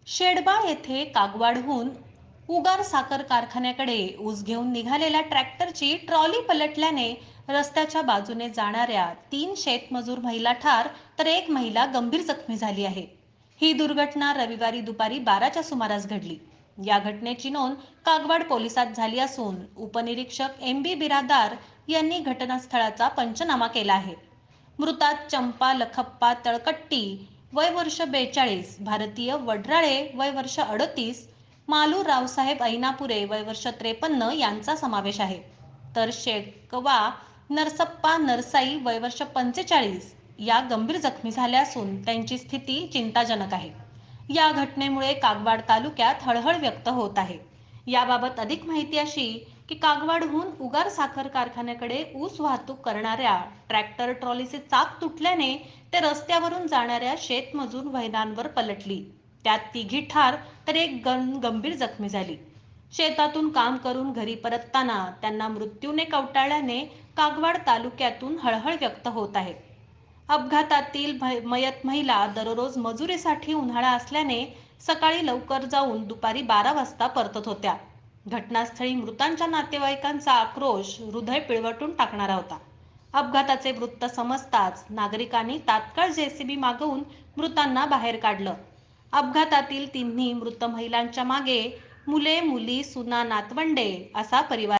शेडबाळ येथे कागवाडहून उगार साखर कारखान्याकडे ऊस घेऊन निघालेल्या ट्रॅक्टरची ट्रॉली पलटल्याने रस्त्याच्या बाजूने जाणाऱ्या 3 शेतमजूर महिला ठार तर एक महिला गंभीर जखमी झाली आहे। ही दुर्घटना रविवारी दुपारी 12च्या सुमारास घडली। या घटनेची नोंद कागवाड पोलिसात झाली असून उपनिरीक्षक एम.बी. बिरादार यांनी घटनास्थळाचा पंचनामा केला आहे। मृतात चंपा लखप्पा तळकट्टी वय वर्ष 42, भारतीय वडराळे वय वर्ष 38, मालू रावसाहेब ऐनापुरे वय वर्ष 53 यांचा समावेश आहे। तर शेकवा नरसप्पा नरसाई वय वर्ष 45 या गंभीर जखमी झाल्या असून त्यांची स्थिती चिंताजनक आहे। या घटनेमुळे कागवाड तालुक्यात हळहळ व्यक्त होत आहे। याबाबत अधिक माहिती अशी की कागवाडहून उगार साखर कारखान्याकडे ऊस वाहतूक करणाऱ्या ट्रॅक्टर ट्रॉलीचे चाक तुटल्याने ते रस्त्यावरून जाणाऱ्या शेतमजूर वाहनांवर पलटली। त्यात तिघी ठार तर एक गंभीर जखमी झाली। शेतातून काम करून घरी परतताना त्यांना मृत्यूने कवटाळल्याने कागवाड तालुक्यातून हळहळ व्यक्त होत आहे। अपघातातील मयत महिला दररोज मजुरीसाठी उन्हाळा असल्याने सकाळी लवकर जाऊन दुपारी 12 वाजता परतत होत्या। घटनास्थळी मृतांच्या नातेवाईकांचा आक्रोश हृदय पिळवटून टाकणारा होता। अपघाताचे वृत्त समजताच नागरिकांनी तात्काळ जेसीबी मागवून मृतांना बाहेर काढलं। अपघातातील तिन्ही मृत महिलांच्या मागे मुले मुली सुना नातवंडे असा परिवार